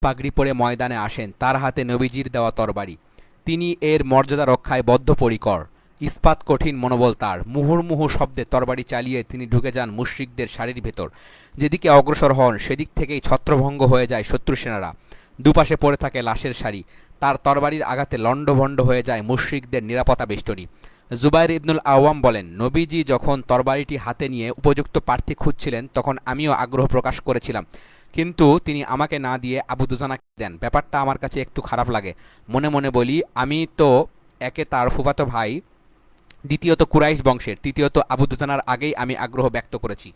পাগড়ি পরে ময়দানে আসেন, তার হাতে নবীজির দেওয়া তরবারি। তিনি এর মর্যাদা রক্ষায় বদ্ধপরিকর। ইস্পাত কঠিন মনোবল তার। মুহুর্মুহু শব্দে তরবারি চালিয়ে তিনি ঢুকে যান মুশরিকদের সারির ভেতর। যেদিকে অগ্রসর হন সেদিক থেকেই ছত্রভঙ্গ হয়ে যায় শত্রু সেনারা। দুপাশে পড়ে থাকে লাশের সারি। তার তরবারির আঘাতে লণ্ডভণ্ড হয়ে যায় মুশরিকদের নিরাপত্তা বেষ্টনী। জুবাইর ইবনুল আওয়াম বলেন, নবীজি যখন তরবারিটি হাতে নিয়ে উপযুক্ত প্রার্থী খুঁজছিলেন তখন আমিও আগ্রহ প্রকাশ করেছিলাম, কিন্তু তিনি আমাকে না দিয়ে আবু দুজানাকে দেন। ব্যাপারটা আমার কাছে একটু খারাপ লাগে। মনে মনে বলি, আমি তো একে তার ফুফাতো ভাই, দ্বিতীয়ত কুরাইশ বংশের, তৃতীয়ত আবু দুজানার আগেই আমি আগ্রহ ব্যক্ত করেছি।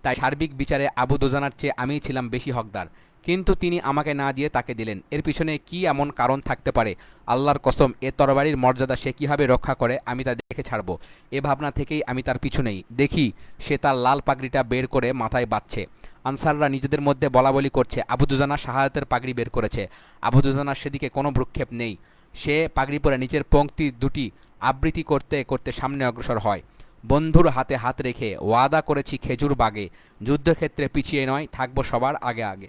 তাই সার্বিক বিচারে আবু দুজানার চেয়ে আমিই ছিলাম বেশি হকদার। কিন্তু তিনি আমাকে না দিয়ে তাকে দিলেন। এর পিছনে কি এমন কারণ থাকতে পারে? আল্লাহর কসম, এ তরবারির মর্যাদা সে কীভাবে রক্ষা করে আমি তা দেখে ছাড়ব। এ ভাবনা থেকেই আমি তার পিছু নেই। দেখি সে তার লাল পাগড়িটা বের করে মাথায় বাঁধছে। আনসাররা নিজেদের মধ্যে বলাবলি করছে, আবু দুজানা শাহাদাতের পাগড়ি বের করেছে। আবু দুজানার সেদিকে কোনো ভ্রুক্ষেপ নেই। সে পাগড়ি পরে নিচের পংক্তি দুটি আবৃত্তি করতে করতে সামনে অগ্রসর হয়। বন্ধুর হাতে হাত রেখে ওয়াদা করেছি খেজুর বাগে, যুদ্ধক্ষেত্রে পিছিয়ে নয়, থাকবো সবার আগে আগে।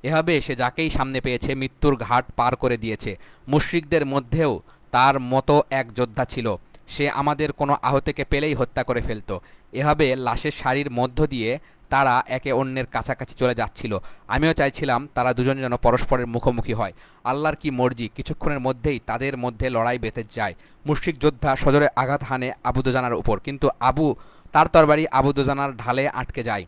এভাবে সে যাকেই সামনে পেয়েছে মৃত্যুর ঘাট পার করে দিয়েছে। মুশরিকদের মধ্যেও তার মতো এক যোদ্ধা ছিল। সে আমাদের কোনো আহতকে পেলেই হত্যা করে ফেলত। এভাবে লাশের সারির মধ্য দিয়ে তারা একে অন্যের কাছাকাছি চলে যাচ্ছিল। আমিও চাইছিলাম তারা দুজন যেন পরস্পরের মুখোমুখি হয়। আল্লাহর কি মর্জি, কিছুক্ষণের মধ্যেই তাদের মধ্যে লড়াই বেঁধে যায়। মুশরিক যোদ্ধা সজোরে আঘাত হানে আবু দুজানার উপর, কিন্তু তার তরবারি আবু দুজানার ঢালে আটকে যায়।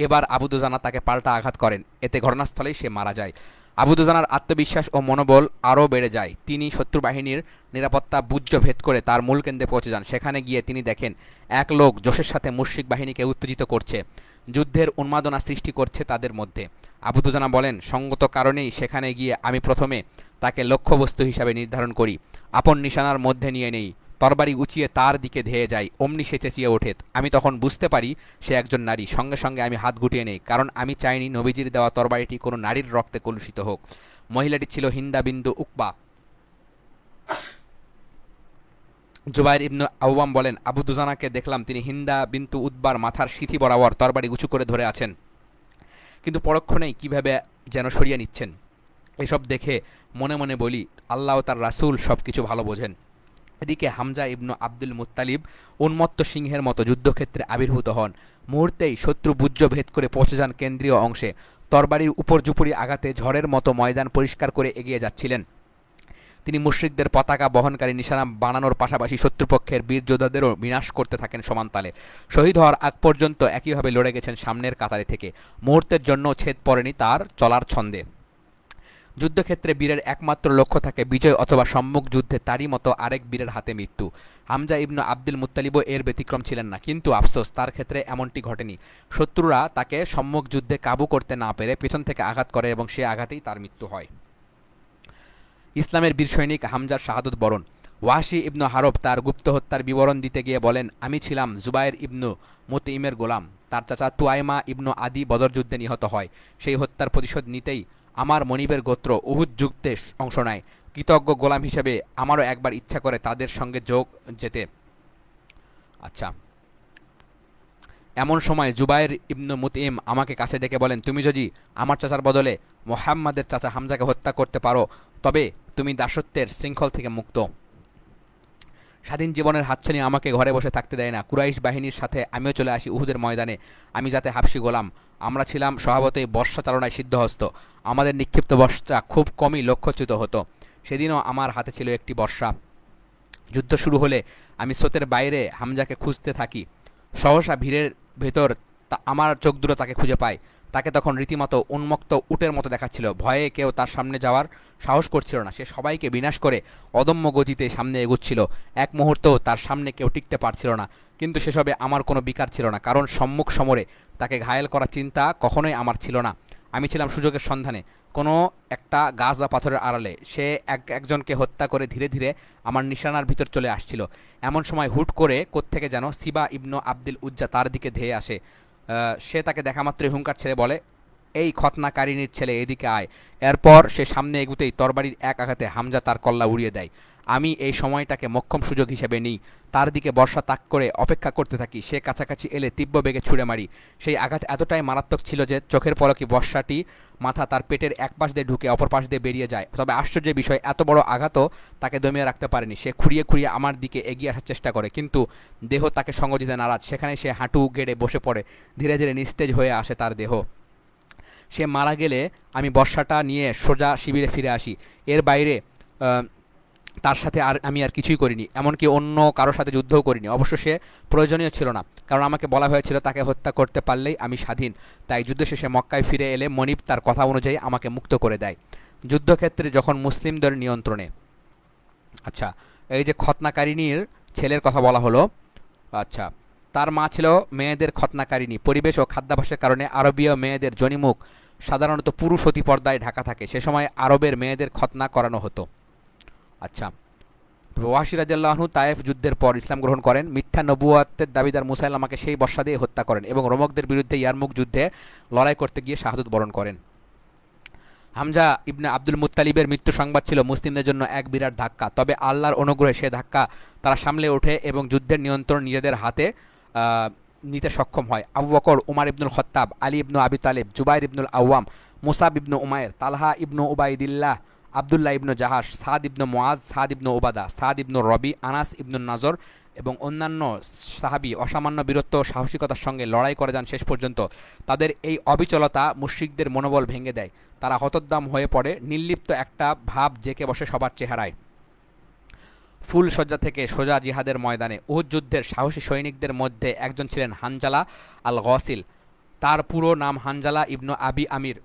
এবার আবু দুজানা তাকে পাল্টা আঘাত করেন। এতে ঘটনাস্থলেই সে মারা যায়। আবু দুজানার আত্মবিশ্বাস ও মনোবল আরও বেড়ে যায়। তিনি শত্রু বাহিনীর নিরাপত্তা বুজ্জ ভেদ করে তার মূল কেন্দ্রে পৌঁছে যান। সেখানে গিয়ে তিনি দেখেন এক লোক জোশের সাথে মুশরিক বাহিনীকে উত্তেজিত করছে, যুদ্ধের উন্মাদনা সৃষ্টি করছে তাদের মধ্যে। আবু দুজানা বলেন, সঙ্গত কারণেই সেখানে গিয়ে আমি প্রথমে তাকে লক্ষ্যবস্তু হিসাবে নির্ধারণ করি, আপন নিশানার মধ্যে নিয়ে নেই, তরবারি উঁচিয়ে তার দিকে ধেয়ে যাই। অমনি সে চেঁচিয়ে ওঠে। আমি তখন বুঝতে পারি সে একজন নারী। সঙ্গে সঙ্গে আমি হাত গুটিয়ে নেই, কারণ আমি চাইনি নবীজির দেওয়া তরবারিটি কোনো নারীর রক্তে কলুষিত হোক। মহিলাটি ছিল হিন্দা বিন্দু উকবা। জুবাইর ইবনু আওয়াম বলেন, আবু দুজানাকে দেখলাম তিনি হিন্দা বিন্তু উদ্বার মাথার সিথি বরাবর তরবারি উঁচু করে ধরে আছেন, কিন্তু পরক্ষণেই কিভাবে যেন সরিয়ে নিচ্ছেন। এসব দেখে মনে মনে বলি, আল্লাহ তার রাসূল সব কিছু ভালো বোঝেন। এদিকে হামজা ইবনু আব্দুল মুত্তালিব উন্মত্ত সিংহের মতো যুদ্ধক্ষেত্রে আবির্ভূত হন। মুহূর্তেই শত্রু বুজ্জ ভেদ করে পৌঁছে যান কেন্দ্রীয় অংশে। তরবারির উপর্যুপরি আঘাতে ঝড়ের মতো ময়দান পরিষ্কার করে এগিয়ে যাচ্ছিলেন। তিনি মুশরিকদের পতাকা বহনকারী নিশানা বানানোর পাশাপাশি শত্রুপক্ষের বীর যোদ্ধাদেরও বিনাশ করতে থাকেন সমানতালে। শহীদ হওয়ার আগ পর্যন্ত একইভাবে লড়ে গেছেন সামনের কাতারে থেকে। মুহূর্তের জন্য ছেদ পড়েনি তার চলার ছন্দে। যুদ্ধক্ষেত্রে বীরের একমাত্র লক্ষ্য থাকে বিজয় অথবা সম্মুখ যুদ্ধে তারই মতো আরেক বীরের হাতে মৃত্যু। হামজা ইবনু আব্দুল মুত্তালিবও এর ব্যতিক্রম ছিলেন না, কিন্তু আফসোস, তার ক্ষেত্রে এমনটি ঘটেনি। শত্রুরা তাকে সম্মুখ যুদ্ধে কাবু করতে না পেরে পেছন থেকে আঘাত করে এবং সে আঘাতেই তার মৃত্যু হয়। ইসলামের বীর সৈনিক হামজার শাহাদত বরণ। ওয়াহশী ইবনু হারব তার গুপ্ত হত্যার বিবরণ দিতে গিয়ে বলেন, আমি ছিলাম জুবায়ের ইবনু মুতঈমের গোলাম। তার চাচা তুয়াইমা ইবনু আদি বদর যুদ্ধে নিহত হয়। সেই হত্যার প্রতিশোধ নিতেই আমার মনিবের গোত্র উহুদ যুদ্ধে অংশ নেয়। কৃতজ্ঞ গোলাম হিসেবে আমারও একবার ইচ্ছা করে তাদের সঙ্গে যোগ যেতে। আচ্ছা, এমন সময় জুবায়ের ইবনু মুতঈম আমাকে কাছে ডেকে বলেন, তুমি যদি আমার চাচার বদলে মোহাম্মদের চাচা হামজাকে হত্যা করতে পারো তবে তুমি দাসত্বের শৃঙ্খল থেকে মুক্ত। স্বাধীন জীবনের হাতছানি আমাকে ঘরে বসে থাকতে দেয় না। কুরাইশ বাহিনীর সাথে আমিও চলে আসি উহুদের ময়দানে। আমি যাতে হাবশী গোলাম। আমরা ছিলাম স্বভাবতই বর্ষা চালনায় সিদ্ধহস্ত। আমাদের নিক্ষিপ্ত বর্ষা খুব কমই লক্ষ্যচ্যুত হতো। সেদিনও আমার হাতে ছিল একটি বর্ষা। যুদ্ধ শুরু হলে আমি স্রোতের বাইরে হামজাকে খুঁজতে থাকি। সহসা ভিড়ের ভেতর আমার চোখ দুটো তাকে খুঁজে পায়। তাকে তখন রীতিমতো উন্মত্ত উটের মতো দেখাচ্ছিল। ভয়ে কেউ তার সামনে যাওয়ার সাহস করছিল না। সে সবাইকে বিনাশ করে অদম্য গতিতে সামনে এগুচ্ছিল। এক মুহূর্তও তার সামনে কেউ টিকতে পারছিল না। কিন্তু সেসবে আমার কোনো বিকার ছিল না, কারণ সম্মুখ সমরে তাকে ঘায়েল করার চিন্তা কখনোই আমার ছিল না। আমি ছিলাম সুযোগের সন্ধানে, কোনো একটা গাছ বা পাথরের আড়ালে। সে একজনকে হত্যা করে ধীরে ধীরে আমার নিশানার ভিতর চলে আসছিল। এমন সময় হুট করে কোত্থেকে যেন সিবা ইবনু আব্দুল উজ্জা তার দিকে ধেয়ে আসে। সে তাকে দেখা মাত্রই হুঙ্কার ছেড়ে বলে, এই খতনাকারিনীর ছেলে, এদিকে আয়। এরপর সে সামনে এগুতেই তরবারির এক আঘাতে হামজা তার কল্লা উড়িয়ে দেয়। আমি এই সময়টাকে মোক্ষম সুযোগ হিসেবে নিই, তার দিকে বর্ষা তাক করে অপেক্ষা করতে থাকি। সে কাছাকাছি এলে তীব্র বেগে ছুঁড়ে মারি। সেই আঘাত এতটাই মারাত্মক ছিল যে চোখের পলকে বর্ষাটি মাথা তার পেটের এক পাশ দিয়ে ঢুকে অপর পাশ দিয়ে বেরিয়ে যায়। তবে আশ্চর্যের বিষয়, এত বড় আঘাতও তাকে দমিয়ে রাখতে পারেনি। সে খুঁড়িয়ে খুঁড়িয়ে আমার দিকে এগিয়ে আসার চেষ্টা করে, কিন্তু দেহ তাকে সঙ্গ দিতে নারাজ। সেখানে সে হাঁটু গেড়ে বসে পড়ে। ধীরে ধীরে নিস্তেজ হয়ে আসে তার দেহ। সে মারা গেলে আমি বর্ষাটা নিয়ে সোজা শিবিরে ফিরে আসি। এর বাইরে তার সাথে আমি আর কিছুই করিনি, এমনকি অন্য কারোর সাথে যুদ্ধও করিনি। অবশ্য সে প্রয়োজনীয় ছিল না, কারণ আমাকে বলা হয়েছিল তাকে হত্যা করতে পারলেই আমি স্বাধীন। তাই যুদ্ধ শেষে মক্কায় ফিরে এলে মনিব তার কথা অনুযায়ী আমাকে মুক্ত করে দেয়। যুদ্ধক্ষেত্রে যখন মুসলিমদের নিয়ন্ত্রণে। আচ্ছা, এই যে খতনাকারিনীর ছেলের কথা বলা হলো, আচ্ছা, তার মা ছিল মেয়েদের খতনাকারিনী। পরিবেশ ও খাদ্যাভ্যাসের কারণে আরবীয় মেয়েদের যোনিমুখ সাধারণত পুরুষ অতি পর্দায় ঢাকা থাকে। সে সময় আরবের মেয়েদের খতনা করানো হতো। আচ্ছা, ওয়াহশী রাদিয়াল্লাহু আনহু তায়েফ যুদ্ধের পর ইসলাম গ্রহণ করেন। মিথ্যা নবুওয়াতের দাবিদার মুসাইলামাকে সেই বর্ষা দিয়ে হত্যা করেন এবং রোমকদের বিরুদ্ধে ইয়ারমুক যুদ্ধে লড়াই করতে গিয়ে শাহাদত বরণ করেন। হামজা ইবনে আব্দুল মুত্তালিবের মৃত্যু সংবাদ ছিল মুসলিমদের জন্য এক বিরাট ধাক্কা। তবে আল্লাহর অনুগ্রহে সে ধাক্কা তারা সামলে ওঠে এবং যুদ্ধের নিয়ন্ত্রণ নিজেদের হাতে নিতে সক্ষম হয়। আবু বকর, উমার ইবনুল খত্তাব, আলী ইবনু আবি তালেব, জুবাইর ইবনুল আওয়াম, মুসাব ইবনু উমায়ের, তালহা ইবনু উবাইদিল্লাহ, আবদুল্লাহ ইবনু জাহাস, সাদ ইবনু মুআজ, সাদ ইবনু ওবাদা, সাদ ইবনু রবি, আনাস ইবনু নাজর এবং অন্যান্য সাহাবী অসামান্য বীরত্ব ও সাহসিকতার সঙ্গে লড়াই করে যান শেষ পর্যন্ত। তাদের এই অবিচলতা মুশরিকদের মনোবল ভেঙে দেয়। তারা হতোদ্দাম হয়ে পড়ে। নির্লিপ্ত একটা ভাব জেঁকে বসে সবার চেহারায়। ফুল সজ্জা থেকে সোজা জিহাদের ময়দানে। উহুদ যুদ্ধের সাহসী সৈনিকদের মধ্যে একজন ছিলেন হানজালা আল গসিল। তার পুরো নাম হানজালা ইবনু আবি আমির।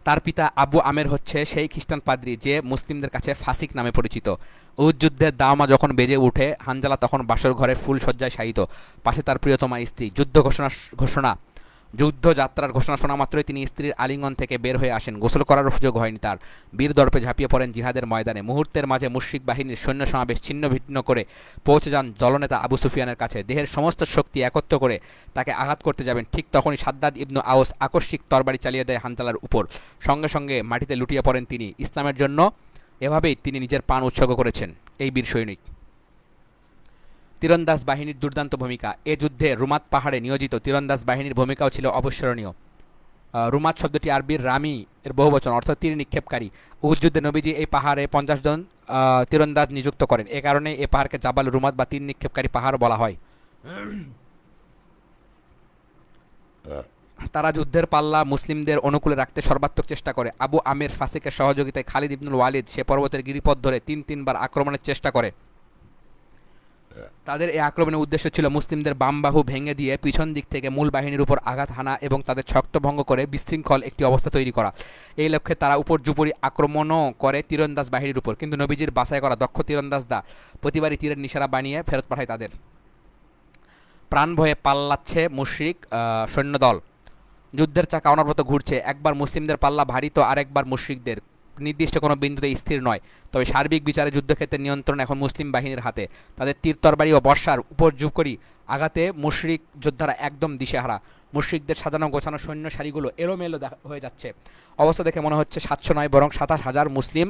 তার পিতা আবু আমের হচ্ছে সেই খ্রিস্টান পাদ্রী যে মুসলিমদের কাছে ফাসিক নামে পরিচিত। উহুদ যুদ্ধের দাওমা যখন বেজে উঠে, হানজালা তখন বাসর ঘরে ফুল সজ্জায় শায়িত। পাশে তার প্রিয়তমা স্ত্রী। যুদ্ধযাত্রার ঘোষণা শোনা মাত্রই তিনি স্ত্রীর আলিঙ্গন থেকে বের হয়ে আসেন। গোসল করার সুযোগ হয়নি তার। বীর দর্পে ঝাঁপিয়ে পড়েন জিহাদের ময়দানে। মুহূর্তের মাঝে মুশরিক বাহিনীর সৈন্য সমাবেশ ছিন্ন ভিন্ন করে পৌঁছে যান দলনেতা আবু সুফিয়ানের কাছে। দেহের সমস্ত শক্তি একত্র করে তাকে আঘাত করতে যাবেন, ঠিক তখনই সাদ্দাদ ইবনু আউস আকস্মিক তরবারি চালিয়ে দেয় হানজালার উপর। সঙ্গে সঙ্গে মাটিতে লুটিয়ে পড়েন তিনি। ইসলামের জন্য এভাবেই তিনি নিজের প্রাণ উৎসর্গ করেছেন এই বীর সৈনিক। তীরন্দাজ বাহিনীর দুর্দান্ত ভূমিকা। এ যুদ্ধে রুমাত পাহাড়ে নিয়োজিত তীরন্দাজ বাহিনীর ভূমিকাও ছিল অবিস্মরণীয়। রুমাত শব্দটি আরবির রামি এর বহুবচন, অর্থাৎ তীর নিক্ষেপকারী। উহুদ যুদ্ধে নবীজি এই পাহাড়ে 50 জন তীরন্দাজ নিযুক্ত করেন। এ কারণে এ পাহাড়কে জাবাল রুমাত বা তীর নিক্ষেপকারী পাহাড় বলা হয়। তারা যুদ্ধের পাল্লা মুসলিমদের অনুকূলে রাখতে সর্বাত্মক চেষ্টা করে। আবু আমির ফাসিকের সহযোগিতায় খালিদ ইবনুল ওয়ালিদ সে পর্বতের গিরিপথ ধরে তিনবার আক্রমণের চেষ্টা করে। তাদের এই আক্রমণের উদ্দেশ্য ছিল মুসলিমদের বাম বাহু ভেঙে দিয়ে পিছন দিক থেকে মূল বাহিনীর উপর আঘাত হানা এবং তাদের ছত্রভঙ্গ করে বিশৃঙ্খল একটি অবস্থা তৈরি করা। এই লক্ষ্যে তারা উপর্যুপরি আক্রমণও করে তীরন্দাজ বাহিনীর উপর, কিন্তু নবীজির বাছাই করা দক্ষ তীরন্দাজরা প্রতিবারই তীরের নিশানা বানিয়ে ফেরত পাঠায় তাদের। প্রাণ ভয়ে পাল্লাচ্ছে মুশরিক সৈন্যদল। যুদ্ধের চাকা অনবরত ঘুরছে। একবার মুসলিমদের পাল্লা ভারী তো আরেকবার মুশরিকদের। নির্দিষ্ট কোনো বিন্দুতে স্থির নয়। তবে সার্বিক বিচারে যুদ্ধক্ষেত্রের নিয়ন্ত্রণ এখন মুসলিম বাহিনীর হাতে। তাদের তীর তরবারি ও বর্ষার উপর্যুপরি আঘাতে মুশরিক যোদ্ধারা একদম দিশেহারা। মুশরিকদের সাজানো গোছানো সৈন্য সারিগুলো এলোমেলো হয়ে যাচ্ছে। অবস্থা দেখে মনে হচ্ছে 700 নয় বরং 27,000 মুসলিম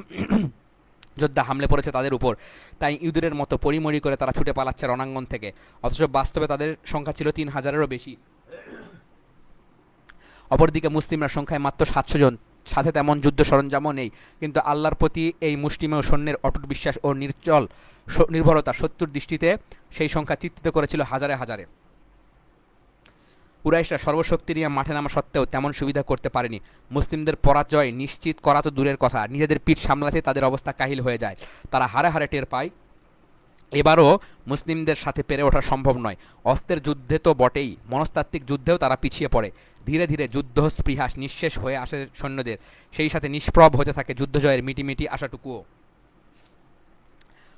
যোদ্ধা হামলে পড়েছে তাদের উপর। তাই ইঁদুরের মতো পরিমরি করে তারা ছুটে পালাচ্ছে রণাঙ্গন থেকে। অথচ বাস্তবে তাদের সংখ্যা ছিল 3,000-এরও বেশি। অপরদিকে মুসলিমরা সংখ্যায় মাত্র 700 জন, সাথে তেমন যুদ্ধ সরঞ্জামও নেই। কিন্তু আল্লাহর প্রতি এই মুষ্টিমেয় সৈন্যের অটুট বিশ্বাস ও নির্চল নির্ভরতা শত্রুর দৃষ্টিতে সেই সংখ্যা চিত্রিত করেছিল হাজারে হাজারে। কুরাইশরা সর্বশক্তি নিয়ে মাঠে নামা সত্ত্বেও তেমন সুবিধা করতে পারেনি। মুসলিমদের পরাজয় নিশ্চিত করা তো দূরের কথা, নিজেদের পিঠ সামলাতে তাদের অবস্থা কাহিল হয়ে যায়। তারা হারে হারে টের পায় এবারও মুসলিমদের সাথে পেরে ওঠা সম্ভব নয়। অস্ত্রের যুদ্ধে তো বটেই, মনস্তাত্ত্বিক যুদ্ধেও তারা পিছিয়ে পড়ে। ধীরে ধীরে যুদ্ধ স্পৃহা নিঃশেষ হয়ে আসে সৈন্যদের। সেই সাথে নিষ্প্রভ হতে থাকে যুদ্ধজয়ের মিটিমিটি আশাটুকুও।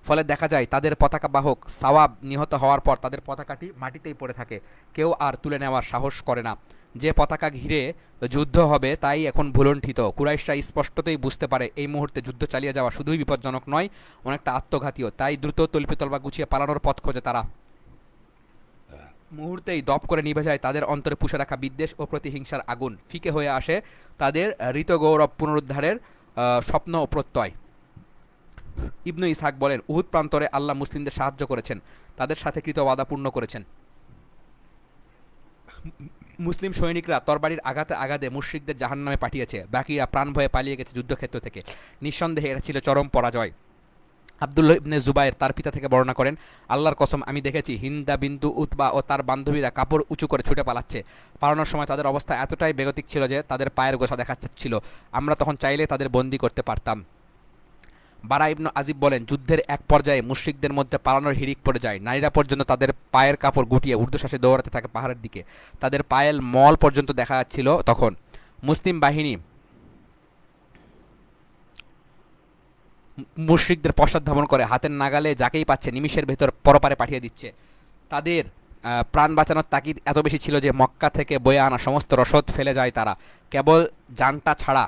ফলে দেখা যায় তাদের পতাকা বাহক সাওয়াব নিহত হওয়ার পর তাদের পতাকাটি মাটিতেই পড়ে থাকে। কেউ আর তুলে নেওয়ার সাহস করে না। যে পতাকা ঘিরে যুদ্ধ হবে তাই এখন ভুলণ্ঠিত। কুরাইশরা স্পষ্টতই বুঝতে পারে এই মুহূর্তে যুদ্ধ চালিয়ে যাওয়া শুধুই বিপজ্জনক নয়, অনেকটা আত্মঘাতীও। তাই দ্রুত তল্পিতল্পা গুছিয়ে পালানোর পথ খোঁজে তারা। মুহূর্তেই দপ করে নিভে যায় তাদের অন্তরে পুষে রাখা বিদ্বেষ ও প্রতিহিংসার আগুন, ফিকে হয়ে আসে তাদের ঋতগৌরব পুনরুদ্ধারের স্বপ্ন ও প্রত্যয়। ইবনু ইসহাক বলেন, উহুদ প্রান্তরে আল্লাহ মুসলিমদের সাহায্য করেছেন, তাদের সাথে কৃত ওয়াদা পূর্ণ করেছেন। মুসলিম সৈনিকরা তরবারির আঘাতে আঘাতে মুশরিকদের জাহান্নামে পাঠিয়েছে, বাকিরা প্রাণ ভয়ে পালিয়ে গেছে যুদ্ধক্ষেত্র থেকে। নিঃসন্দেহে এটা ছিল চরম পরাজয়। আব্দুল্লাহ ইবনে জুবায়ের তার পিতা থেকে বর্ণনা করেন, আল্লাহর কসম আমি দেখেছি হিন্দা বিন্তু উতবা ও তার বান্ধবীরা কাপড় উঁচু করে ছুটে পালাচ্ছে। পালানোর সময় তাদের অবস্থা এতটাই বেগতিক ছিল যে তাদের পায়ের গোছা দেখা যাচ্ছিল। আমরা তখন চাইলে তাদের বন্দী করতে পারতাম। বারা ইবনু আজিব বলেন, যুদ্ধের এক পর্যায়ে মুশরিকদের মধ্যে পালানোর হিড়িক পড়ে যায়। নারীরা পর্যন্ত তাদের পায়ের কাপড় গুটিয়ে ঊর্ধ্বশ্বাসে দৌড়াতে থাকে পাহাড়ের দিকে। তাদের পায়ের মল পর্যন্ত দেখা যাচ্ছিল। তখন মুসলিম বাহিনী মুশরিকদের পশ্চাৎধাবন করে হাতের নাগালে যাকেই পাচ্ছে নিমিষের ভেতর পরপারে পাঠিয়ে দিচ্ছে। তাদের প্রাণ বাঁচানোর তাগিদ এত বেশি ছিল যে মক্কা থেকে বয়ে আনা সমস্ত রসদ ফেলে যায় তারা, কেবল জানটা ছাড়া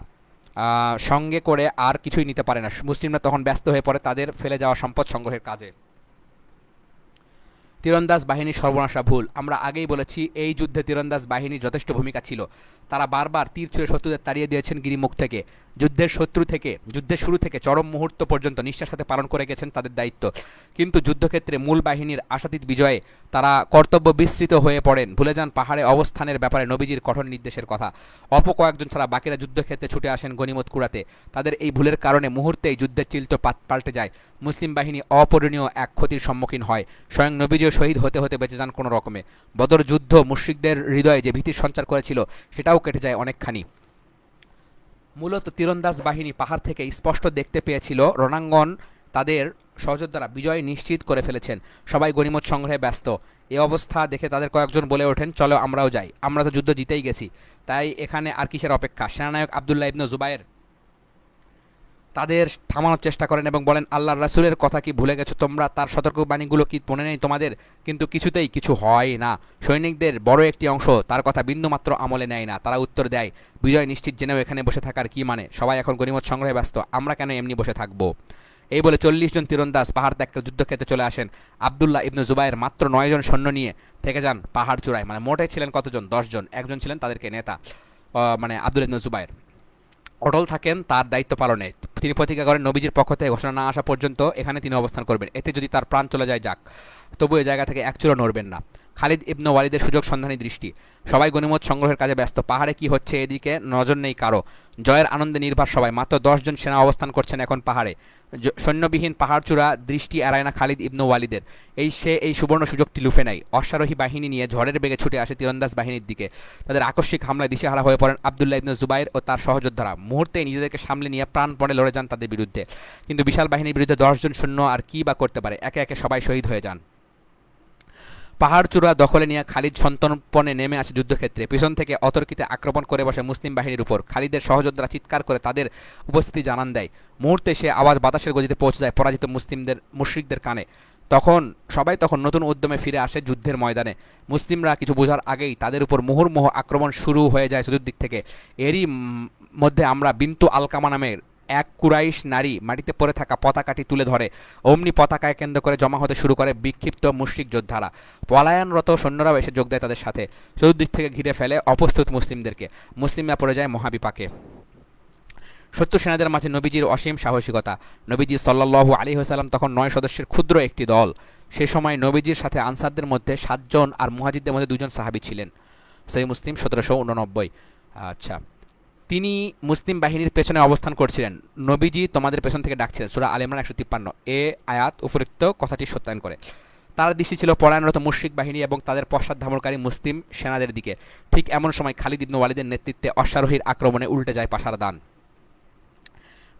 সঙ্গে করে আর কিছুই নিতে পারে না। মুসলিমরা তখন ব্যস্ত হয়ে পড়ে তাদের ফেলে যাওয়া সম্পদ সংগ্রহের কাজে। তীরন্দাজ বাহিনীর সর্বনাশা ভুল। আমরা আগেই বলেছি এই যুদ্ধে তীরন্দাজ বাহিনীর যথেষ্ট ভূমিকা ছিল। তারা বারবার তীর ছুঁড়ে শত্রুদের তাড়িয়ে দিয়েছেন গিরিমুখ থেকে। যুদ্ধের শুরু থেকে চরম মুহূর্ত পর্যন্ত নিষ্ঠার সাথে পালন করে গেছেন তাদের দায়িত্ব। কিন্তু যুদ্ধক্ষেত্রে মূল বাহিনীর আশাতীত বিজয়ে তারা কর্তব্য বিস্মৃত হয়ে পড়েন, ভুলে যান পাহাড়ে অবস্থানের ব্যাপারে নবীজির কঠোর নির্দেশের কথা। অল্প কয়েকজন ছাড়া বাকিরা যুদ্ধক্ষেত্রে ছুটে আসেন গনিমত কুড়াতে। তাদের এই ভুলের কারণে মুহূর্তেই যুদ্ধের চিলটো পাল্টে যায়। মুসলিম বাহিনী অপূরণীয় এক ক্ষতির সম্মুখীন হয়। স্বয়ং নবীজিও শহীদ হতে হতে বেঁচে যান কোনো রকমে। বদর যুদ্ধ মুশরিকদের হৃদয়ে যে ভীতির সঞ্চার করেছিল সেটাও কেটে যায় অনেকখানি। মূলত তীরন্দাজ বাহিনী পাহাড় থেকে স্পষ্ট দেখতে পেয়েছিল রণাঙ্গন তাদের সহযোদ্ধারা বিজয় নিশ্চিত করে ফেলেছেন। সবাই গনিমত সংগ্রহে ব্যস্ত। এই অবস্থা দেখে তাদের কয়েকজন বলে ওঠেন, চলো আমরাও যাই, আমরা তো যুদ্ধ জিতেই গেছি, তাই এখানে আর কিসের অপেক্ষা। সেনানায়ক আব্দুল্লাহ ইবনে জুবায়ের তাদের থামানোর চেষ্টা করেন এবং বলেন, আল্লাহর রাসূলের কথা কি ভুলে গেছো তোমরা? তার সতর্কবাণীগুলো কি মনে নেই তোমাদের? কিন্তু কিছুতেই কিছু হয় না। সৈনিকদের বড় একটি অংশ তার কথা বিন্দুমাত্র আমলে নেয় না। তারা উত্তর দেয়, বিজয় নিশ্চিত জেনেও এখানে বসে থাকার কি মানে? সবাই এখন গনিমত সংগ্রহে ব্যস্ত, আমরা কেন এমনি বসে থাকবো? এই বলে ৪০ জন তীরন্দাজ পাহাড় ত্যাগ করে যুদ্ধক্ষেত্রে চলে আসেন। আব্দুল্লাহ ইবনে জুবায়ের মাত্র ৯ জন সৈন্য নিয়ে থেকে যান পাহাড় চূড়ায়। মানে মোটে ছিলেন কতজন? ১০ জন। একজন ছিলেন তাদেরকে নেতা, মানে আব্দুল্লাহ ইবনে জুবায়ের। অটল থাকেন তার দায়িত্ব পালনে। তিনি প্রতিজ্ঞা করেন নবীজির পক্ষ থেকে ঘোষণা না আসা পর্যন্ত এখানে তিনি অবস্থান করবেন। এতে যদি তার প্রাণ চলে যায় যাক, তবু এই জায়গা থেকে এক চুলো নড়বেন না। খালিদ ইবনে ওয়ালিদের সুযোগ সন্ধানী দৃষ্টি। সবাই গনিমত সংগ্রহের কাজে ব্যস্ত। পাহাড়ে কি হচ্ছে এদিকে নজর নেই কারো। জয়ের আনন্দে নির্ভর সবাই। মাত্র ১০ জন সেনা অবস্থান করছেন এখন পাহাড়ে। সৈন্যবিহীন পাহাড়চূড়া দৃষ্টি এড়ায় না খালিদ ইবনে ওয়ালিদের। এই সুবর্ণ সুযোগটি লুফে নেয়। অশ্বারোহী বাহিনী নিয়ে ঝড়ের বেগে ছুটে আসে তীরন্দাজ বাহিনীর দিকে। তাদের আকস্মিক হামলায় দিশেহারা হয়ে পড়েন আব্দুল্লাহ ইবনে জুবায়ের ও তার সহযোদ্ধারা। মুহূর্তেই নিজেদেরকে সামলে নিয়ে প্রাণপণে লড়ে যান তাদের বিরুদ্ধে। কিন্তু বিশাল বাহিনীর বিরুদ্ধে ১০ জন সৈন্য আর কি বা করতে পারে? একে একে সবাই শহীদ হয়ে যান। পাহাড়চূড়া দখলে নিয়ে খালিদ সন্তর্পণে নেমে আসে যুদ্ধক্ষেত্রে। পিছন থেকে অতর্কিতে আক্রমণ করে বসে মুসলিম বাহিনীর উপর। খালিদের সহযোদ্ধারা চিৎকার করে তাদের উপস্থিতি জানান দেয়। মুহূর্তে সে আওয়াজ বাতাসের গতিতে পৌঁছে যায় পরাজিত মুশরিকদের কানে। সবাই তখন নতুন উদ্যমে ফিরে আসে যুদ্ধের ময়দানে। মুসলিমরা কিছু বোঝার আগেই তাদের উপর মুহুর্মুহু আক্রমণ শুরু হয়ে যায় চতুর্দিক থেকে। এরই মধ্যে আমরা বিন্তু আলকামা নামের এক কুরাইশ নারী মাটিতে পড়ে থাকা পতাকাটি তুলে ধরে। অমনি পতাকায় কেন্দ্র করে জমা হতে শুরু করে বিক্ষিপ্ত মুশরিক যোদ্ধারা। পলায়নরত সৈন্যরাও এসে যোগ দেয় তাদের সাথে। চতুর্দিক থেকে ঘিরে ফেলে অপ্রস্তুত মুসলিমদেরকে। মুসলিমরা পড়ে যায় মহাবিপাকে। শত্রু সেনাদের মাঝে নবীজির অসীম সাহসিকতা। নবীজি সাল্লাল্লাহু আলাইহি ওয়াসাল্লাম তখন ৯ সদস্যের ক্ষুদ্র একটি দল। সে সময় নবীজির সাথে আনসারদের মধ্যে ৭ জন আর মুহাজিরদের মধ্যে ২ জন সাহাবী ছিলেন। সহিহ মুসলিম ১৭৮৯। আচ্ছা, তিনি মুসলিম বাহিনীর পেছনে অবস্থান করছিলেন। নবীজি তোমাদের পেছন থেকে ডাকছিলেন। সূরা আলে ইমরান ১৫৩ এ আয়াত উপরোক্ত কথাটি সত্যায়ন করে। তার দৃষ্টি ছিল পলায়নরত মুশরিক বাহিনী এবং তাদের পশ্চাৎধাবনকারী মুসলিম সেনাদের দিকে। ঠিক এমন সময় খালিদ ইবনে ওয়ালিদের নেতৃত্বে অশ্বারোহীর আক্রমণে উল্টে যায় পাশার দান।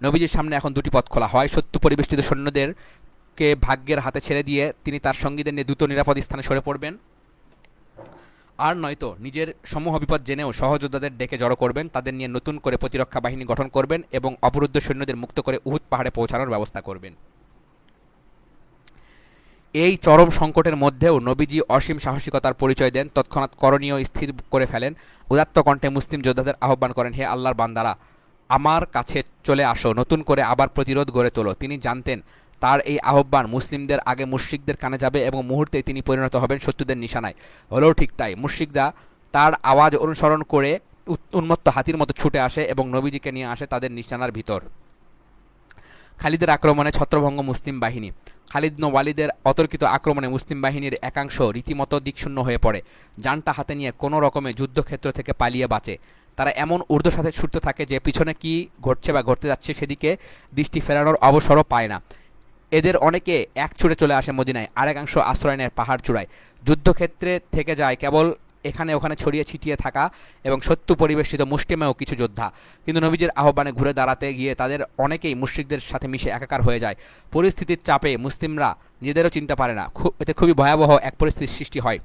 নবীজির সামনে এখন দুটি পথ খোলা। হয় শত্রু পরিবেষ্টিত সৈন্যদেরকে ভাগ্যের হাতে ছেড়ে দিয়ে তিনি তার সঙ্গীদের নিয়ে দ্রুত নিরাপদ স্থানে সরে পড়বেন, আর নয়তো নিজের সমূহ বিপদ জেনেও সহযোদ্ধাদের ডেকে জড়ো করবেন, তাদের নিয়ে নতুন করে প্রতিরক্ষা বাহিনী গঠন করবেন এবং অবরুদ্ধ সৈন্যদের মুক্ত করে উহুদ পাহাড়ে পৌঁছানোর ব্যবস্থা করবেন। এই চরম সংকটের মধ্যেও নবীজি অসীম সাহসিকতার পরিচয় দেন। তৎক্ষণাৎ করণীয় স্থির করে ফেলেন। উদাত্ত কণ্ঠে মুসলিম যোদ্ধাদের আহ্বান করেন, হে আল্লাহর বান্দারা, আমার কাছে চলে আসো, নতুন করে আবার প্রতিরোধ গড়ে তোলো। তিনি জানতেন তার এই আহ্বান মুসলিমদের আগে মুশরিকদের কানে যাবে এবং মুহূর্তেই তিনি পরিণত হবেন শত্রুদের নিশানায়। হলেও ঠিক তাই, মুশরিকরা তার আওয়াজ অনুসরণ করে উন্মত্ত হাতির মতো ছুটে আসে এবং নবীজিকে নিয়ে আসে তাদের নিশানার ভিতর। খালিদের আক্রমণে ছত্রভঙ্গ মুসলিম বাহিনী। খালিদ ইবনে ওয়ালিদের অতর্কিত আক্রমণে মুসলিম বাহিনীর একাংশ রীতিমতো দিকশূন্য হয়ে পড়ে, যানটা হাতে নিয়ে কোনো রকমে যুদ্ধক্ষেত্র থেকে পালিয়ে বাঁচে। তারা এমন ঊর্ধ্বসাথে ছুটতে থাকে যে পিছনে কি ঘটছে বা ঘটতে যাচ্ছে সেদিকে দৃষ্টি ফেরানোর অবসরও পায় না। এদের অনেকে এক ছুটে চলে আসে মদিনায়, আরেকাংশ আশ্রয় নেয় পাহাড় চূড়ায়। যুদ্ধক্ষেত্রে থেকে যায় কেবল এখানে ওখানে ছড়িয়ে ছিটিয়ে থাকা এবং শত্রু পরিবেষ্টিত মুষ্টিমেয় কিছু যোদ্ধা। কিন্তু নবীজের আহ্বানে ঘুরে দাঁড়াতে গিয়ে তাদের অনেকেই মুশরিকদের সাথে মিশে একাকার হয়ে যায়। পরিস্থিতির চাপে মুসলিমরা নিজেদেরও চিনতে পারে না, এতে খুবই ভয়াবহ এক পরিস্থিতির সৃষ্টি হয়।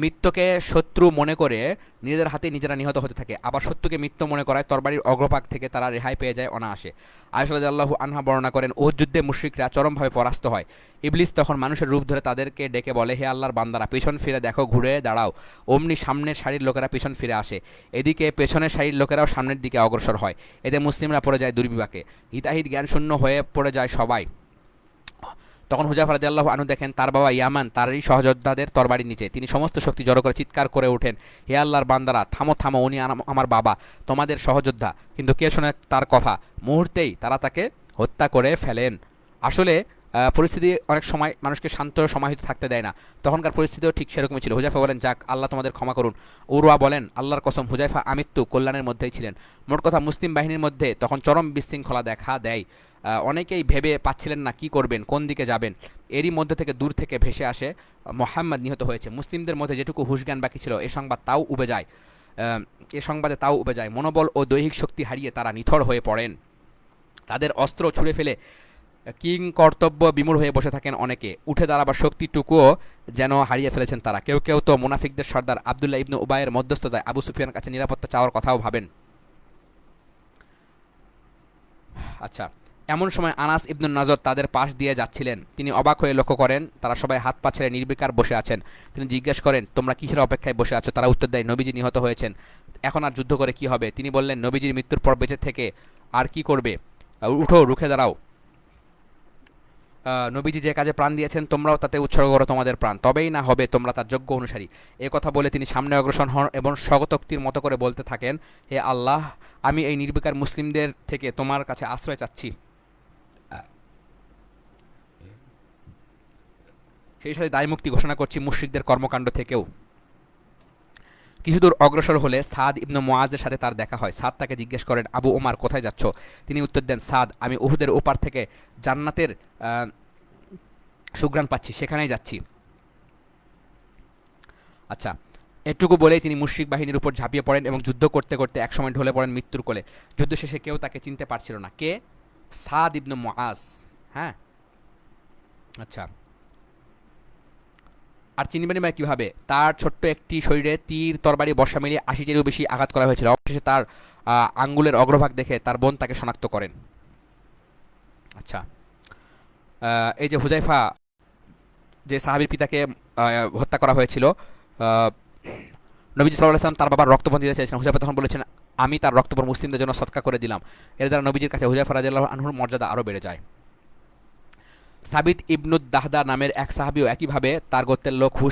মৃত্যুকে শত্রু মনে করে নিজেদের হাতে নিজেরা নিহত হতে থাকে, আবার শত্রুকে মৃত্যু মনে করায় তরবারির অগ্রভাগ থেকে তারা রেহাই পেয়ে যায় অনায়াসে। আয়েশা রাদিয়াল্লাহু আনহা বর্ণনা করেন, উহুদ যুদ্ধে মুশরিকরা চরমভাবে পরাস্ত হয়। ইবলিস তখন মানুষের রূপ ধরে তাদেরকে ডেকে বলে, হে আল্লাহর বান্দারা, পেছন ফিরে দেখো, ঘুরে দাঁড়াও। অমনি সামনের সারির লোকেরা পেছন ফিরে আসে, এদিকে পেছনের সারির লোকেরাও সামনের দিকে অগ্রসর হয়। এতে মুসলিমরা পড়ে যায় দুর্বিপাকে, হিতাহিত জ্ঞানশূন্য হয়ে পড়ে যায় সবাই। তখন হুযায়ফা রাদিয়াল্লাহু আনহু দেখেন তার বাবা ইয়ামান তারই সহযোদ্ধাদের তরবারির নিচে। তিনি সমস্ত শক্তি জড়ো করে চিৎকার করে ওঠেন, হে আল্লাহর বান্দারা, থামো থামো, উনি আমার বাবা, তোমাদের সহযোদ্ধা। কিন্তু কে শোনে তার কথা? মুহূর্তেই তারা তাকে হত্যা করে ফেলেন। আসলে পরিস্থিতি অনেক সময় মানুষকে শান্ত সমাহিত থাকতে দেয় না। তখনকার পরিস্থিতিও ঠিক সেরকমই ছিল। হুযায়ফা বলেন, যাক, আল্লাহ তোমাদের ক্ষমা করুন। উরওয়া বলেন, আল্লাহর কসম, হুযায়ফা আমৃত্যু কল্যাণের মধ্যেই ছিলেন। মোট কথা, মুসলিম বাহিনীর মধ্যে তখন চরম বিশৃঙ্খলা দেখা দেয়। অনেকেই ভেবে পাচ্ছিলেন না কি করবেন, কোন দিকে যাবেন। এরই মধ্যে থেকে দূর থেকে ভেসে আসে মুহাম্মদ নিহত হয়েছে। মুসলিমদের মধ্যে যেটুকু হুশজ্ঞান বাকি ছিল এ সংবাদে তাও উবে যায়। মনোবল ও দৈহিক শক্তি হারিয়ে তারা নিথর হয়ে পড়েন। তাদের অস্ত্র ছুঁড়ে ফেলে কিং কর্তব্য বিমূঢ় হয়ে বসে থাকেন অনেকে। উঠে দাঁড়াবার শক্তিটুকুও যেন হারিয়ে ফেলেছেন তারা। কেউ কেউ তো মুনাফিকদের সর্দার আবদুল্লাহ ইবনে উবাইয়ের মধ্যস্থতায় আবু সুফিয়ানের কাছে নিরাপত্তা চাওয়ার কথাও ভাবেন। আচ্ছা, এমন সময় আনাস ইবনুন নাজর তাদের পাশ দিয়ে যাচ্ছিলেন। তিনি অবাক হয়ে লক্ষ্য করেন তারা সবাই হাত পা ছেড়ে নির্বিকার বসে আছেন। তিনি জিজ্ঞেস করেন, তোমরা কিসের অপেক্ষায় বসে আছো? তারা উত্তর দেয়, নবীজি নিহত হয়েছেন, এখন আর যুদ্ধ করে কি হবে? তিনি বললেন, নবীজির মৃত্যুর পর বেঁচে থেকে আর কি করবে? উঠো, রুখে দাঁড়াও। নবীজি যে কাজে প্রাণ দিয়েছেন তোমরাও তাতে উৎসর্গ করো তোমাদের প্রাণ, তবেই না হবে তোমরা তার যোগ্য অনুসারী। এ কথা বলে তিনি সামনে অগ্রসর হন এবং স্বগতোক্তির মতো করে বলতে থাকেন, হে আল্লাহ, আমি এই নির্বিকার মুসলিমদের থেকে তোমার কাছে আশ্রয় চাচ্ছি। সেই সাথে দায়মুক্তি ঘোষণা করছি মুশরিকদের কর্মকাণ্ড থেকেও। কিছুদূর অগ্রসর হলে সাদ ইবনে মুআজের সাথে তার দেখা হয়। সাদ তাকে জিজ্ঞেস করেন, আবু ওমর, কোথায় যাচ্ছ? তিনি উত্তর দেন, সাদ, আমি উহুদের ওপার থেকে জান্নাতের সুঘ্রাণ পাচ্ছি, সেখানেই যাচ্ছি। আচ্ছা, এটুকু বলেই তিনি মুশরিক বাহিনীর উপর ঝাঁপিয়ে পড়েন এবং যুদ্ধ করতে করতে একসময় ঢলে পড়েন মৃত্যুর কোলে। যুদ্ধ শেষে কেউ তাকে চিনতে পারছিল না। কে? সাদ ইবনে মুআজ। হ্যাঁ, আচ্ছা, আর চিনবেন বা কীভাবে? তার ছোট্ট একটি শরীরে তীর তরবারি বর্ষা মিলিয়ে ৮০-টিরও বেশি আঘাত করা হয়েছিল। অবশেষে তার আঙ্গুলের অগ্রভাগ দেখে তার বোন তাকে শনাক্ত করেন। আচ্ছা, এই যে হুযায়ফা, যে সাহাবীর পিতাকে হত্যা করা হয়েছিল, নবীজি সাল্লাল্লাহু আলাইহি ওয়াসাল্লাম তার বাবার রক্তপান দিতে চেয়েছেন। হুযায়ফা তখন বলেছেন, আমি তার রক্তপান মুসলিমদের জন্য সদকা করে দিলাম। এর দ্বারা নবীজির কাছে হুযায়ফা রাদিয়াল্লাহু আনহুর মর্যাদা আরও বেড়ে যায়। সাবিত ইবনুদ দাহদা নামের এক সাহাবীও একইভাবে তার গোত্রের লোকদের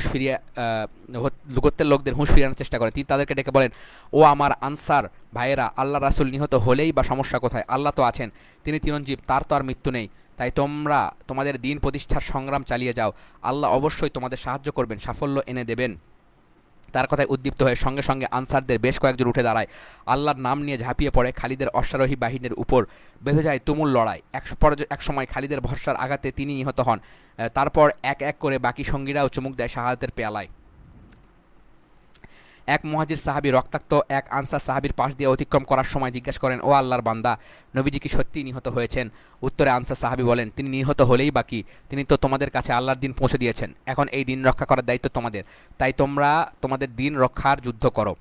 হুঁশ ফিরিয়ে আনার চেষ্টা করেন। তিনি তাদেরকে ডেকে বলেন, ও আমার আনসার ভাইয়েরা, আল্লাহ রাসূল নিহত হলেই বা সমস্যা কোথায়? আল্লাহ তো আছেন, তিনি চিরঞ্জীব, তার তো আর মৃত্যু নেই। তাই তোমরা তোমাদের দিন প্রতিষ্ঠার সংগ্রাম চালিয়ে যাও, আল্লাহ অবশ্যই তোমাদের সাহায্য করবেন, সাফল্য এনে দেবেন। তার কথায় উদ্দীপ্ত হয়ে সঙ্গে সঙ্গে আনসারদের বেশ কয়েকজন উঠে দাঁড়ায়, আল্লাহর নাম নিয়ে ঝাঁপিয়ে পড়ে খালিদের অশ্বারোহী বাহিনীর উপর। বেঁধে যায় তুমুল লড়াই। এক সময় খালিদের ভরসার আঘাতে তিনি নিহত হন। তারপর এক এক করে বাকি সঙ্গীরাও চুমুক দেয় শাহাদাতের পেয়ালায়। এক মুহাজির সাহাবী রক্তাক্ত এক আনসার সাহাবীর পাশ দিয়ে অতিক্রম করার সময় জিজ্ঞেস করেন, ও আল্লাহর বান্দা, নবীজি কি সত্যিই নিহত হয়েছেন? উত্তরে আনসার সাহাবী বলেন, তিনি নিহত হলেই বাকি, তিনি তো তোমাদের কাছে আল্লাহর দিন পৌঁছে দিয়েছেন। এখন এই দিন রক্ষা করার দায়িত্ব তোমাদের, তাই তোমরা তোমাদের দিন রক্ষার যুদ্ধ করো।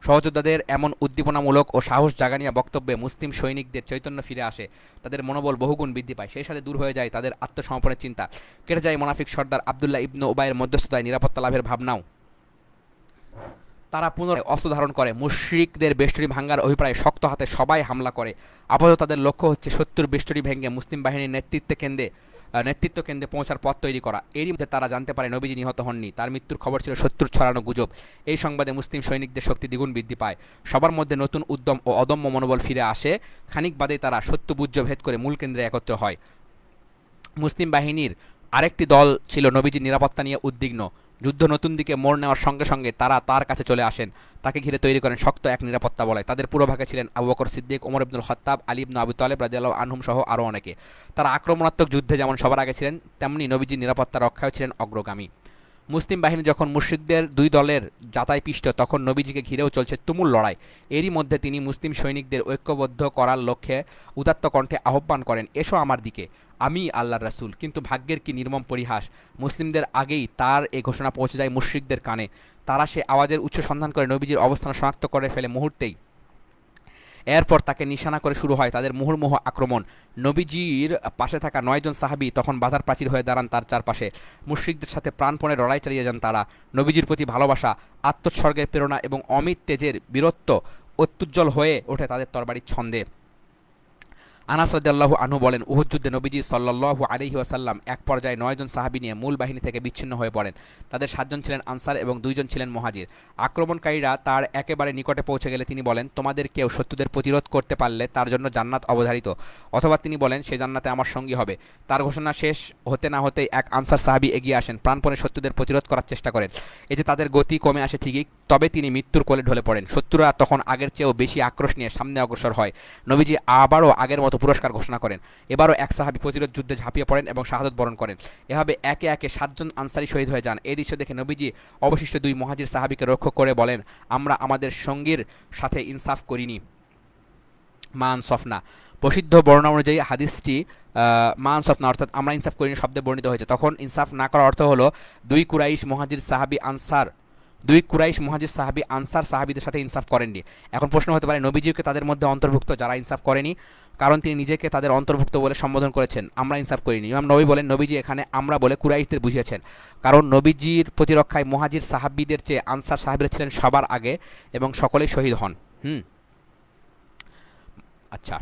সহযোদ্ধাদের এমন উদ্দীপনামূলক ও সাহস জাগানিয়া বক্তব্যে মুসলিম সৈনিকদের চৈতন্য ফিরে আসে, তাদের মনোবল বহুগুণ বৃদ্ধি পায়। সেই সাথে দূর হয়ে যায় তাদের আত্মসমর্পণের চিন্তা, কেটে যায় মুনাফিক সর্দার আবদুল্লাহ ইবনে উবাইয়ের মধ্যস্থতায় নিরাপত্তা লাভের ভাবনাও। তারা পুনরায় অস্ত্র ধারণ করে মুশরিকদের বেষ্টনী ভাঙ্গার অভিপ্রায়ে শক্ত হাতে সবাই হামলা করে। আপাতত তাদের লক্ষ্য হচ্ছে শত্রুর বেষ্টনী ভেঙে মুসলিম বাহিনীর নেতৃত্ব কেন্দ্রে পৌঁছার পথ তৈরি করা। এরই মধ্যে তারা জানতে পারে নবীজি নিহত হননি, তার মৃত্যুর খবর ছিল শত্রুর ছড়ানো গুজব। এই সংবাদে মুসলিম সৈনিকদের শক্তি দ্বিগুণ বৃদ্ধি পায়, সবার মধ্যে নতুন উদ্যম ও অদম্য মনোবল ফিরে আসে। খানিক বাদেই তারা শত্রুবুজ্জ ভেদ করে মূল কেন্দ্রে একত্র হয়। মুসলিম বাহিনীর আরেকটি দল ছিল নবীজির নিরাপত্তা নিয়ে উদ্বিগ্ন। যুদ্ধ নতুন দিকে মোড় নেওয়ার সঙ্গে সঙ্গে তারা তার কাছে চলে আসেন, তাকে ঘিরে তৈরি করেন শক্ত এক নিরাপত্তা বলয়। তাদের পুরোভাগে ছিলেন আবু বকর সিদ্দিক, ওমর ইবনুল খাত্তাব, আলী ইবনে আবু তালেব রাদিয়াল্লাহু আনহুম সহ আরও অনেকে। তারা আক্রমণাত্মক যুদ্ধে যেমন সবার আগে ছিলেন, তেমনি নবীজির নিরাপত্তা রক্ষায় ছিলেন অগ্রগামী। মুসলিম বাহিনী যখন মুশরিকদের দুই দলের যাতায় পিষ্ট, তখন নবীজিকে ঘিরেও চলছে তুমুল লড়াই। এরই মধ্যে তিনি মুসলিম সৈনিকদের ঐক্যবদ্ধ করার লক্ষ্যে উদাত্ত কণ্ঠে আহ্বান করেন, এসো আমার দিকে, আমি আল্লাহর রাসূল। কিন্তু ভাগ্যের কি নির্মম পরিহাস, মুসলিমদের আগেই তার এই ঘোষণা পৌঁছে যায় মুশরিকদের কানে। তারা সে আওয়াজের উৎস সন্ধান করে নবীজির অবস্থান শনাক্ত করে ফেলে মুহূর্তেই। এরপর তাকে নিশানা করে শুরু হয় তাদের মুহুর্মুহু আক্রমণ। নবীজির পাশে থাকা ৯ জন সাহাবী তখন বাধার প্রাচীর হয়ে দাঁড়ান তার চারপাশে। মুশরিকদের সাথে প্রাণপণে লড়াই চালিয়ে যান তারা। নবীজির প্রতি ভালোবাসা, আত্মোৎসর্গের প্রেরণা এবং অমিত তেজের বীরত্ব অত্যুজ্জ্বল হয়ে ওঠে তাদের তরবারির ছন্দে। আনাস রাদিয়াল্লাহু আনহু বলেন, উহুদ যুদ্ধে নবীজি সাল্লাল্লাহু আলাইহি ওয়াসাল্লাম এক পর্যায়ে ৯ জন সাহাবী নিয়ে মূল বাহিনী থেকে বিচ্ছিন্ন হয়ে পড়েন। তাদের ৭ জন ছিলেন আনসার এবং ২ জন ছিলেন মুহাজির। আক্রমণকারীরা তার একেবারে নিকটে পৌঁছে গেলে তিনি বলেন, তোমাদের কেউ শত্রুদের প্রতিরোধ করতে পারলে তার জন্য জান্নাত অবধারিত। অথবা তিনি বলেন, সে জান্নাতে আমার সঙ্গী হবে। তার ঘোষণা শেষ হতে না হতেই এক আনসার সাহাবী এগিয়ে আসেন, প্রাণপণে শত্রুদের প্রতিরোধ করার চেষ্টা করেন। এতে তাদের গতি কমে আসে ঠিকই, তবে তিনি মৃত্যুর কোলে ঢলে পড়েন। শত্রুরা তখন আগের চেয়েও বেশি আক্রোশ নিয়ে সামনে অগ্রসর হয়। নবীজি আবারও আগের মতো পুরস্কার ঘোষণা করেন। এবারও এক সাহাবী প্রতিরোধ যুদ্ধে ঝাঁপিয়ে পড়েন এবং শাহাদত বরণ করেন। এভাবে একে একে ৭ জন আনসারী শহীদ হয়ে যান। এই দৃশ্য দেখে নবীজি অবশিষ্ট ২ মুহাজির সাহাবীকে রক্ষা করে বলেন, আমরা আমাদের সঙ্গীর সাথে ইনসাফ করিনি, মা আনসাফ না। প্রসিদ্ধ বর্ণনা অনুযায়ী হাদিসটি মা আনসাফ না অর্থাৎ আমরা ইনসাফ করিনি শব্দে বর্ণিত হয়েছে। তখন ইনসাফ না করার অর্থ হলো দুই কুরাইশ মুহাজির সাহাবী আনসার সাহাবীদের সাথে ইনসাফ করেননি। এখন প্রশ্ন হতে পারে, নবীজিকে তাদের মধ্যে অন্তর্ভুক্ত যারা ইনসাফ করেনি? কারণ তিনি নিজেকে তাদের অন্তর্ভুক্ত বলে সম্বোধন করেছেন, আমরা ইনসাফ করিনি। ইমাম নবী বলেন, নবীজি এখানে আমরা বলে কুরাইশদের বুঝিয়েছেন, কারণ নবীজির প্রতিরক্ষায় মুহাজির সাহাবীদের চেয়ে আনসার সাহাবীরা ছিলেন সবার আগে এবং সকলেই শহীদ হন। আচ্ছা,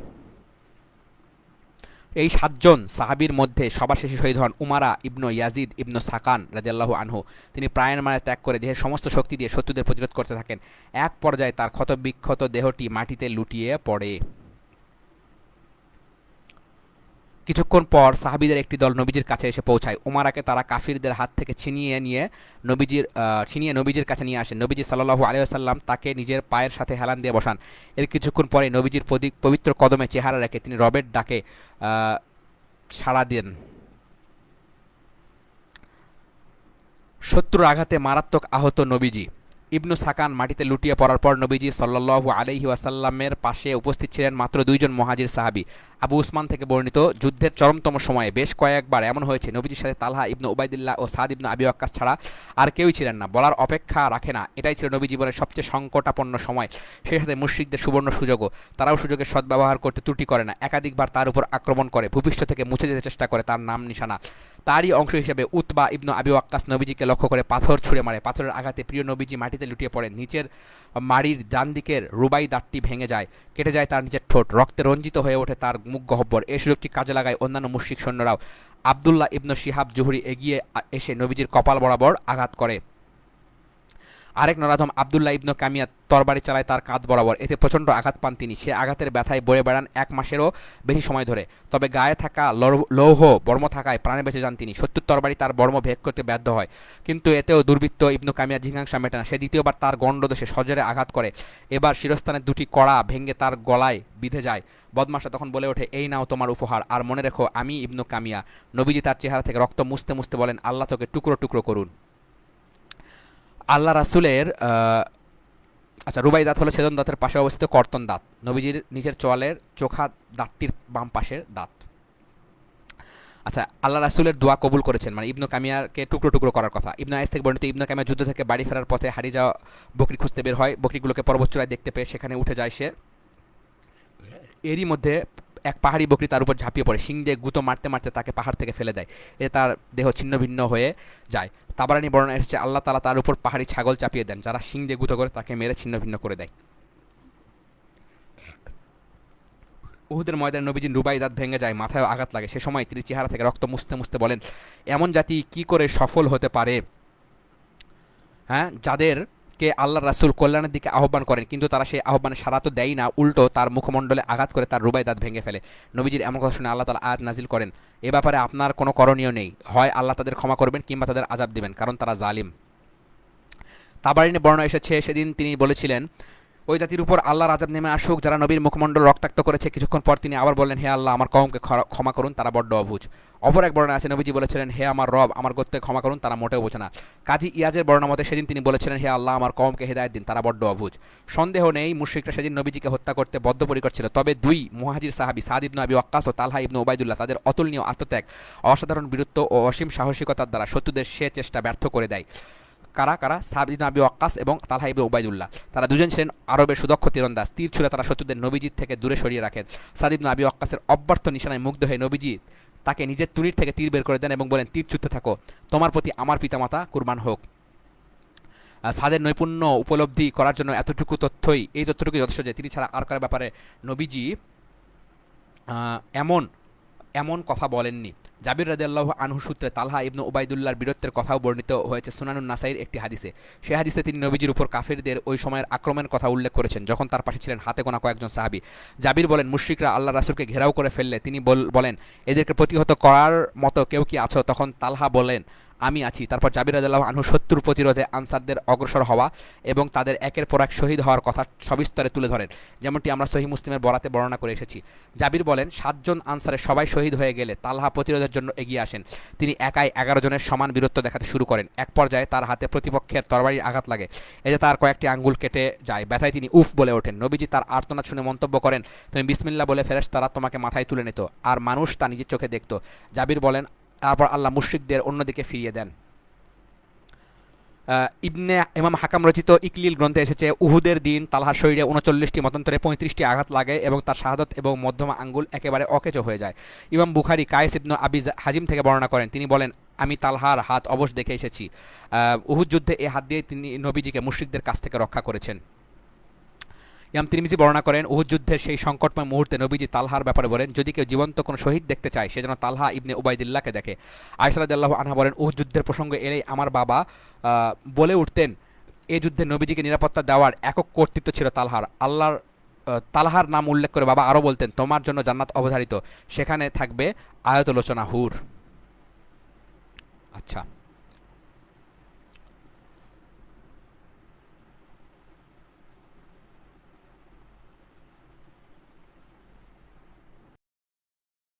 এই ৭ জন সাহাবীর মধ্যে সবার শেষে শহীদ হন উমারা ইবনু ইয়াজিদ ইবনু সাকান রাদিয়াল্লাহু আনহু। তিনি প্রাণের মায়া ত্যাগ করে দেহের সমস্ত শক্তি দিয়ে শত্রুদের প্রতিরোধ করতে থাকেন। এক পর্যায়ে তার ক্ষতবিক্ষত দেহটি মাটিতে লুটিয়ে পড়ে। কিছুক্ষণ পর সাহাবীদের একটি দল নবীজির কাছে এসে পৌঁছায়। উমারাকে তারা কাফিরদের হাত থেকে ছিনিয়ে নবীজির কাছে নিয়ে আসেন। নবীজি সাল্লাল্লাহু আলাইহি ওয়াসাল্লাম তাকে নিজের পায়ের সাথে হেলান দিয়ে বসান। এর কিছুক্ষণ পরে নবীজির পবিত্র কদমে চেহারা রেখে তিনি রবের ডাকে সাড়া দেন। শত্রুর আঘাতে মারাত্মক আহত নবীজি। ইবনু সাকান মাটিতে লুটিয়ে পড়ার পর নবীজি সাল্লাল্লাহু আলাইহি ওয়াসাল্লামের পাশে উপস্থিত ছিলেন মাত্র ২ জন মুহাজির সাহাবী। আবু উসমান থেকে বর্ণিত, যুদ্ধের চরমতম সময়ে বেশ কয়েকবার এমন হয়েছে নবীজির সাথে তালহা ইবনু উবাইদুল্লাহ ও সাদ ইবনু আবি ওয়াক্কাস ছাড়া আর কেউই ছিলেন না। বলার অপেক্ষা রাখে না, এটাই ছিল নবী জীবনের সবচেয়ে সংকটাপন্ন সময়। সেই সাথে মুশরিকদের সুবর্ণ সুযোগও। তারাও সুযোগের সদ্ব্যবহার করতে ত্রুটি করে না, একাধিকবার তার উপর আক্রমণ করে, ভূপৃষ্ঠ থেকে মুছে যেতে চেষ্টা করে তার নাম নিশানা। তারই অংশ হিসেবে উতবা ইবনু আবি ওয়াক্কাস নবীজিকে লক্ষ্য করে পাথর ছুঁড়ে মারে। পাথরের আঘাতে প্রিয় নবীজি মাটিতে লুটিয়ে পড়েন। নিচের মাড়ির ডান দিকের রুবাই দাঁতটি ভেঙে যায়, কেটে যায় তার নিচের ঠোঁট, রক্তে রঞ্জিত হয়ে ওঠে তার মুখ গহ্বর। এই সুযোগটি কাজে লাগায় অন্যান্য মুশরিক সৈন্যরাও। আব্দুল্লাহ ইবনু শিহাব জুহরি এগিয়ে এসে নবীজির কপাল বরাবর আঘাত করে। আরেক নরাধম আব্দুল্লাহ ইবনু কামিয়া তরবারি চালায় তার কাঁধ বরাবর। এতে প্রচণ্ড আঘাত পান তিনি। সে আঘাতের ব্যথায় বয়ে বেড়ান ১ মাসেরও বেশি সময় ধরে। তবে গায়ে থাকা লৌহ বর্ম থাকায় প্রাণে বেঁচে যান তিনি। শত্রুর তরবারি তার বর্ম ভেদ করতে ব্যর্থ হয়, কিন্তু এতেও দুর্বৃত্ত ইবনু কামিয়ার জিজ্ঞাসা মেটে না। সে দ্বিতীয়বার তার গণ্ডদেশে সজোরে আঘাত করে। এবার শিরস্থানের ২টি কড়া ভেঙে তার গলায় বিঁধে যায়। বদমাশা তখন বলে ওঠে, এই নাও তোমার উপহার, আর মনে রেখো আমি ইবনু কামিয়া। নবীজি তার চেহারা থেকে রক্ত মুছতে মুছতে বলেন, আল্লাহ তোকে টুকরো টুকরো করুন। আল্লাহ রাসূলের রুবাই দাঁত হলো ছেদন দাঁতের পাশে অবস্থিত কর্তন দাঁত, নবীজির নিচের চোয়ালের চোখা দাঁতটির বাম পাশের দাঁত। আল্লাহ রাসূলের দোয়া কবুল করেছেন, মানে ইবনু কামিয়াকে টুকরো টুকরো করার কথা। ইবনু আইস থেকে বর্ণিত, ইবনু কামিয়া যুদ্ধ থেকে বাড়ি ফেরার পথে হারিয়ে যাওয়া বকরি খুঁজতে বের হয়। বকরিগুলোকে পর্বত চূড়ায় দেখতে পেয়ে সেখানে উঠে যায় সে। এরই মধ্যে এক পাহাড়ি বকরি তার উপর ঝাঁপিয়ে পড়ে, শিং দিয়ে গুঁতো মারতে মারতে তাকে পাহাড় থেকে ফেলে দেয়। তার দেহ ছিন্ন ভিন্ন হয়ে যায়। তাবারানী বর্ণনা এসেছে আল্লাহ তাআলা তার উপর পাহাড়ি ছাগল চাপিয়ে দেন, যারা শিং দিয়ে গুঁতো করে তাকে মেরে ছিন্ন ভিন্ন করে দেয়। উহুদের ময়দানে নবীজির রুবাই দাঁত ভেঙে যায়, মাথায় আঘাত লাগে। সে সময় তিনি চেহারা থেকে রক্ত মুছতে মুছতে বলেন, এমন জাতি কি করে সফল হতে পারে, হ্যাঁ, যাদেরকে আল্লাহ রাসূল কল্যাণের দিকে আহ্বান করেন, কিন্তু তারা সেই আহ্বানে সাড়া তো দেয় না, উল্টো তার মুখমণ্ডলে আঘাত করে তার রুবাই দাঁত ভেঙে ফেলে। নবীজির এমন কথা শুনে আল্লাহ তাআলা আয়াত নাজিল করেন, এ ব্যাপারে আপনার কোনো করণীয় নেই, হয় আল্লাহ তাদের ক্ষমা করবেন কিংবা তাদের আযাব দিবেন, কারণ তারা জালিম। তাবারিনী বর্ণনা এসেছে সেদিন তিনি বলেছিলেন, ওই জাতির উপর আল্লাহর আযাব নেমে আসুক যারা নবীর মুখমণ্ডল রক্তাক্ত করেছে। কিছুক্ষণ পর তিনি আবার বললেন, হে আল্লাহ, আমার কওমকে ক্ষমা করুন, তারা বড্ড অবুঝ। অপর এক বর্ণনা আছে নবীজি বলেছিলেন, হে আমার রব, আমার গোত্রকে ক্ষমা করুন, তারা মোটেও বোঝে না। কাজী ইয়াজের বর্ণনা মতে সেদিন তিনি বলেছিলেন, হে আল্লাহ, আমার কওমকে হেদায়েত দিন, তারা বড্ড অবুঝ। সন্দেহ নেই মুশরিকরা সেদিন নবীজিকে হত্যা করতে বদ্ধপরিকর ছিল, তবে দুই মুহাজির সাহাবী সাদ ইবনে আবি ওয়াক্কাস ও তালহা ইবনে উবাইদুল্লাহ তাদের অতুলনীয় আত্মত্যাগ, অসাধারণ বীরত্ব ও অসীম সাহসিকতার দ্বারা শত্রুদের সে চেষ্টা ব্যর্থ করে দেয়। কারা কারা? সাদ ইবনে আবি ওয়াক্কাস এবং তালহা ইবনে উবাইদুল্লাহ। তারা দুজন ছিলেন আরবের সুদক্ষ তীরন্দাজ। তীর ছুঁড়ে তারা শত্রুদের নবীজির থেকে দূরে সরিয়ে রাখেন। সাদ ইবনে আবি ওয়াক্কাসের অব্যর্থ নিশানায় মুগ্ধ হয়ে নবীজি তাকে নিজের তুনির থেকে তীর বের করে দেন এবং বলেন, তীর ছুঁড়তে থাকো, তোমার প্রতি আমার পিতামাতা কুরবান হোক। সাদের নৈপুণ্য উপলব্ধি করার জন্য এই তথ্যটুকুই যথেষ্ট যে তিনি ছাড়া আর কারো ব্যাপারে নবীজি এমন এমন কথা বলেননি। জাবির রাদিয়াল্লাহু আনহু সূত্রে তালহা ইবনে উবাইদুল্লাহর বীরত্বের কথাও বর্ণিত হয়েছে সুনানুন নাসাইর একটি হাদিসে। সেই হাদিসে তিনি নবীজির উপর কাফিরদের ওই সময়ের আক্রমণের কথা উল্লেখ করেছেন, যখন তার পাশে ছিলেন হাতে গোনা কয়েকজন সাহাবী। জাবির বলেন, মুশরিকরা আল্লাহ রাসূলকে ঘেরাও করে ফেললে তিনি বলেন, এদেরকে প্রতিহত করার মতো কেউ কি আছো? তখন তালহা বলেন, আমি আছি। তারপর জাবির রাদিয়াল্লাহু আনহু শত্রুর প্রতিরোধে আনসারদের অগ্রসর হওয়া এবং তাদের একের পর এক শহীদ হওয়ার কথা সবিস্তারে তুলে ধরেন, যেমনটি আমরা সহিহ মুসলিমের বরাতে বর্ণনা করে এসেছি। জাবির বলেন, 7 জন আনসারের সবাই শহীদ হয়ে গেলে তালহা প্রতিরোধের জন্য এগিয়ে আসেন। তিনি একাই 11 জনের সমান বীরত্ব দেখাতে শুরু করেন। এক পর্যায়ে তার হাতে প্রতিপক্ষের তরবারির আঘাত লাগে, এতে তার কয়েকটি আঙ্গুল কেটে যায়। ব্যথায় তিনি উফ বলে ওঠেন। নবীজি তার আর্তনাদ শুনে মন্তব্য করেন, তুমি বিসমিল্লাহ বলে ফেরেশতারা তোমাকে মাথায় তুলে নিত, আর মানুষ তা নিজের চোখে দেখত। জাবির বলেন, তারপর আল্লাহ মুশরিকদের অন্যদিকে ফিরিয়ে দেন। ইবনে ইমাম হাকাম রচিত ইকলিল গ্রন্থে এসেছে, উহুদের দিন তালহার শরীরে 39টি মতান্তরে 35টি আঘাত লাগে এবং তার শাহাদাত এবং মধ্যমা আঙ্গুল একেবারে অকেজো হয়ে যায়। ইমাম বুখারী কায়েস ইবনে আবি হাজিম থেকে বর্ণনা করেন, তিনি বলেন, আমি তালহার হাত অবশ দেখে এসেছি। উহুদ যুদ্ধে এই হাত দিয়ে তিনি নবীজিকে মুশরিকদের কাছ থেকে রক্ষা করেছেন। ইমাম তিরমিজি বর্ণনা করেন, উহুদ যুদ্ধের সেই সংকটময় মুহূর্তে নবীজি তালহার ব্যাপারে বলেন, যদি কেউ জীবন্ত কোনো শহীদ দেখতে চায় সে যেন তালহা ইবনে উবাইদুল্লাহকে দেখে। আয়েশা রাদিয়াল্লাহু আনহা বলেন, উহুদ যুদ্ধের প্রসঙ্গে এলেই আমার বাবা বলে উঠতেন, এই যুদ্ধে নবীজিকে নিরাপত্তা দেওয়ার একক কর্তৃত্ব ছিল তালহার। তালহার নাম উল্লেখ করে বাবা আরও বলতেন, তোমার জন্য জান্নাত অবধারিত, সেখানে থাকবে আয়াতুল লোচনা হুর। আচ্ছা।